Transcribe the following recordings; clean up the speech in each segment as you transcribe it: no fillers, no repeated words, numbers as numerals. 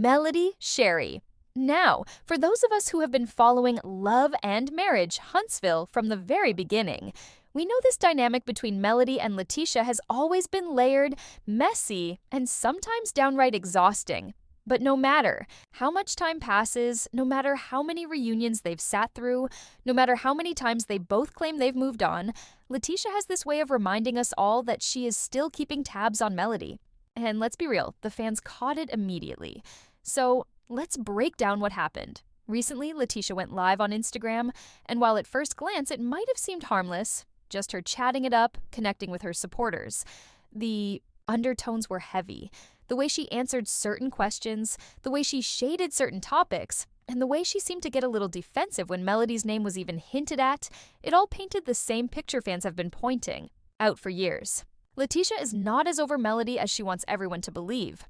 Melody, Shari. Now, for those of us who have been following Love and Marriage Huntsville from the very beginning, we know this dynamic between Melody and Latisha has always been layered, messy, and sometimes downright exhausting. But no matter how much time passes, no matter how many reunions they've sat through, no matter how many times they both claim they've moved on, Latisha has this way of reminding us all that she is still keeping tabs on Melody. And let's be real, the fans caught it immediately. So let's break down what happened. Recently, Latisha went live on Instagram, and while at first glance it might have seemed harmless, just her chatting it up, connecting with her supporters, the undertones were heavy. The way she answered certain questions, the way she shaded certain topics, and the way she seemed to get a little defensive when Melody's name was even hinted at, it all painted the same picture fans have been pointing out for years. Latisha is not as over Melody as she wants everyone to believe.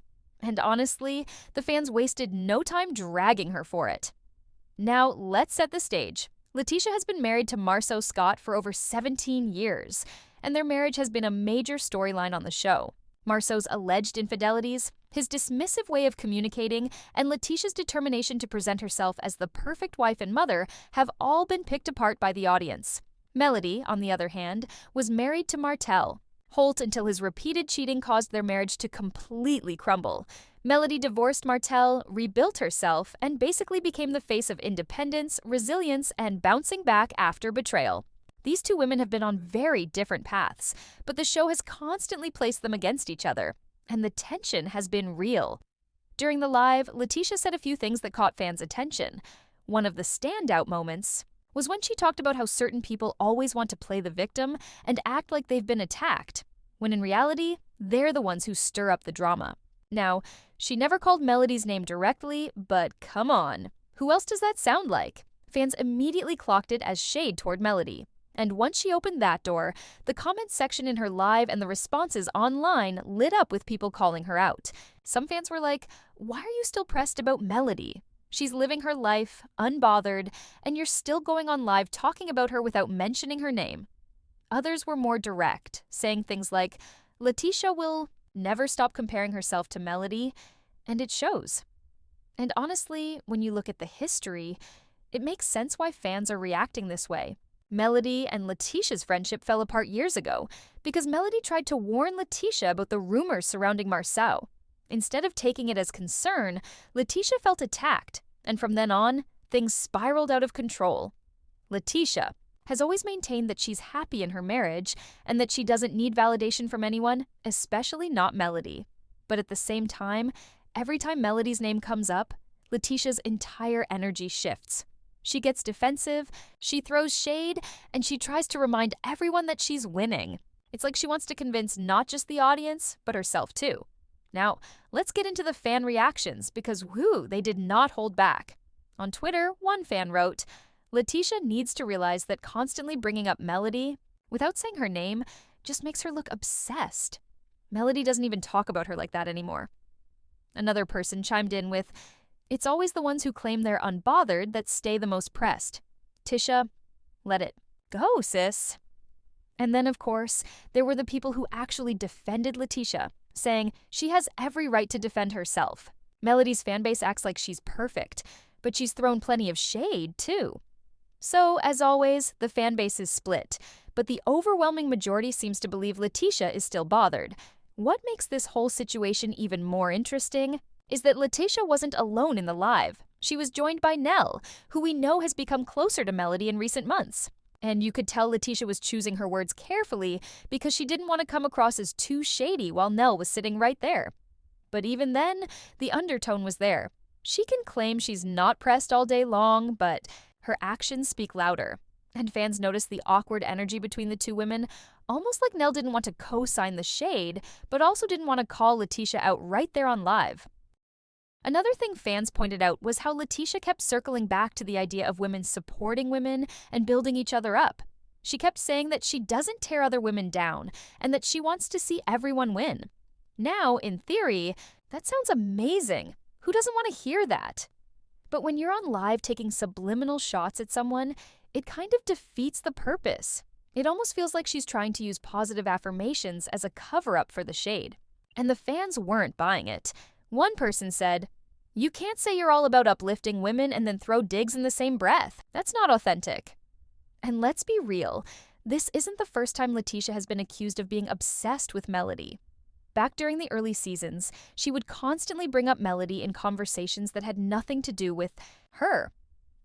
And honestly, the fans wasted no time dragging her for it. Now, let's set the stage. Latisha has been married to Marceau Scott for over 17 years, and their marriage has been a major storyline on the show. Marceau's alleged infidelities, his dismissive way of communicating, and Latisha's determination to present herself as the perfect wife and mother have all been picked apart by the audience. Melody, on the other hand, was married to Martel Holt until his repeated cheating caused their marriage to completely crumble. Melody divorced Martel, rebuilt herself, and basically became the face of independence, resilience, and bouncing back after betrayal. These two women have been on very different paths, but the show has constantly placed them against each other, and the tension has been real. During the live, Latisha said a few things that caught fans' attention. One of the standout moments was when she talked about how certain people always want to play the victim and act like they've been attacked, when in reality, they're the ones who stir up the drama. Now, she never called Melody's name directly, but come on. Who else does that sound like? Fans immediately clocked it as shade toward Melody. And once she opened that door, the comments section in her live and the responses online lit up with people calling her out. Some fans were like, "Why are you still pressed about Melody? She's living her life, unbothered, and you're still going on live talking about her without mentioning her name." Others were more direct, saying things like, "Latisha will never stop comparing herself to Melody," and it shows. And honestly, when you look at the history, it makes sense why fans are reacting this way. Melody and Latisha's friendship fell apart years ago because Melody tried to warn Latisha about the rumors surrounding Marceau. Instead of taking it as concern, Latisha felt attacked, and from then on, things spiraled out of control. Latisha has always maintained that she's happy in her marriage and that she doesn't need validation from anyone, especially not Melody. But at the same time, every time Melody's name comes up, Latisha's entire energy shifts. She gets defensive, she throws shade, and she tries to remind everyone that she's winning. It's like she wants to convince not just the audience, but herself too. Now, let's get into the fan reactions because, whoo, they did not hold back. On Twitter, one fan wrote, "Latisha needs to realize that constantly bringing up Melody, without saying her name, just makes her look obsessed. Melody doesn't even talk about her like that anymore." Another person chimed in with, "It's always the ones who claim they're unbothered that stay the most pressed. Tisha, let it go, sis." And then, of course, there were the people who actually defended Latisha, saying she has every right to defend herself. Melody's fanbase acts like she's perfect, but she's thrown plenty of shade, too. So, as always, the fanbase is split, but the overwhelming majority seems to believe Latisha is still bothered. What makes this whole situation even more interesting is that Latisha wasn't alone in the live. She was joined by Nell, who we know has become closer to Melody in recent months. And you could tell Latisha was choosing her words carefully because she didn't want to come across as too shady while Nell was sitting right there. But even then, the undertone was there. She can claim she's not pressed all day long, but her actions speak louder. And fans noticed the awkward energy between the two women, almost like Nell didn't want to co-sign the shade, but also didn't want to call Latisha out right there on live. Another thing fans pointed out was how Latisha kept circling back to the idea of women supporting women and building each other up. She kept saying that she doesn't tear other women down and that she wants to see everyone win. Now, in theory, that sounds amazing. Who doesn't want to hear that? But when you're on live taking subliminal shots at someone, it kind of defeats the purpose. It almost feels like she's trying to use positive affirmations as a cover-up for the shade. And the fans weren't buying it. One person said, You can't say you're all about uplifting women and then throw digs in the same breath. That's not authentic. And let's be real, this isn't the first time Latisha has been accused of being obsessed with Melody. Back during the early seasons, she would constantly bring up Melody in conversations that had nothing to do with her.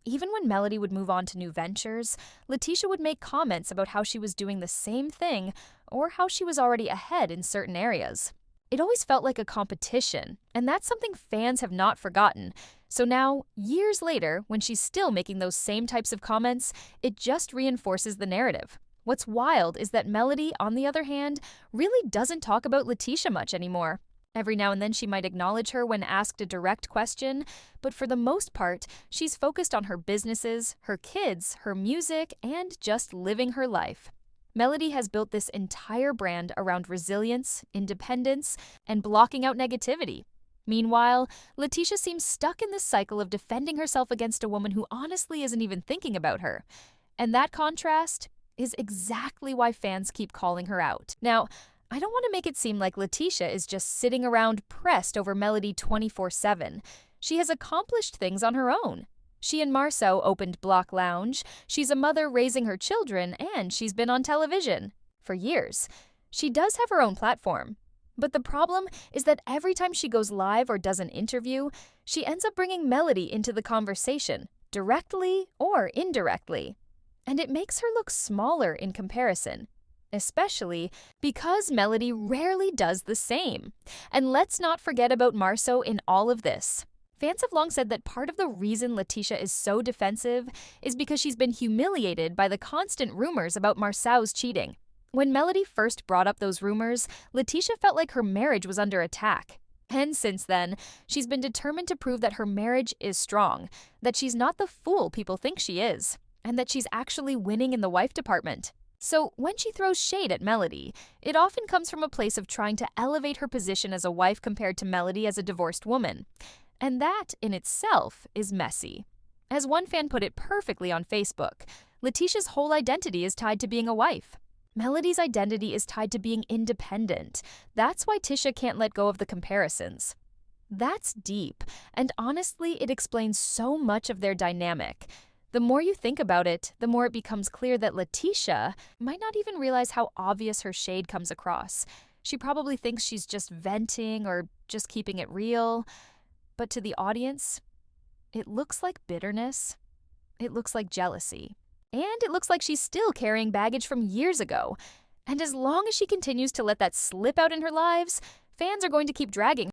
Even when Melody would move on to new ventures, Latisha would make comments about how she was doing the same thing or how she was already ahead in certain areas. It always felt like a competition, and that's something fans have not forgotten. So now, years later, when she's still making those same types of comments, it just reinforces the narrative. What's wild is that Melody, on the other hand, really doesn't talk about Latisha much anymore. Every now and then she might acknowledge her when asked a direct question, but for the most part, she's focused on her businesses, her kids, her music, and just living her life. Melody has built this entire brand around resilience, independence, and blocking out negativity. Meanwhile, Latisha seems stuck in this cycle of defending herself against a woman who honestly isn't even thinking about her. And that contrast is exactly why fans keep calling her out. Now, I don't want to make it seem like Latisha is just sitting around pressed over Melody 24/7. She has accomplished things on her own. She and Marceau opened Block Lounge, she's a mother raising her children, and she's been on television for years. She does have her own platform. But the problem is that every time she goes live or does an interview, she ends up bringing Melody into the conversation, directly or indirectly. And it makes her look smaller in comparison, especially because Melody rarely does the same. And let's not forget about Marceau in all of this. Fans have long said that part of the reason Latisha is so defensive is because she's been humiliated by the constant rumors about Marceau's cheating. When Melody first brought up those rumors, Latisha felt like her marriage was under attack. And since then, she's been determined to prove that her marriage is strong, that she's not the fool people think she is, and that she's actually winning in the wife department. So when she throws shade at Melody, it often comes from a place of trying to elevate her position as a wife compared to Melody as a divorced woman. And that, in itself, is messy. As one fan put it perfectly on Facebook, Latisha's whole identity is tied to being a wife. Melody's identity is tied to being independent. That's why Tisha can't let go of the comparisons. That's deep, and honestly, it explains so much of their dynamic. The more you think about it, the more it becomes clear that Latisha might not even realize how obvious her shade comes across. She probably thinks she's just venting or just keeping it real. But to the audience, it looks like bitterness. It looks like jealousy. And it looks like she's still carrying baggage from years ago. And as long as she continues to let that slip out in her lives, fans are going to keep dragging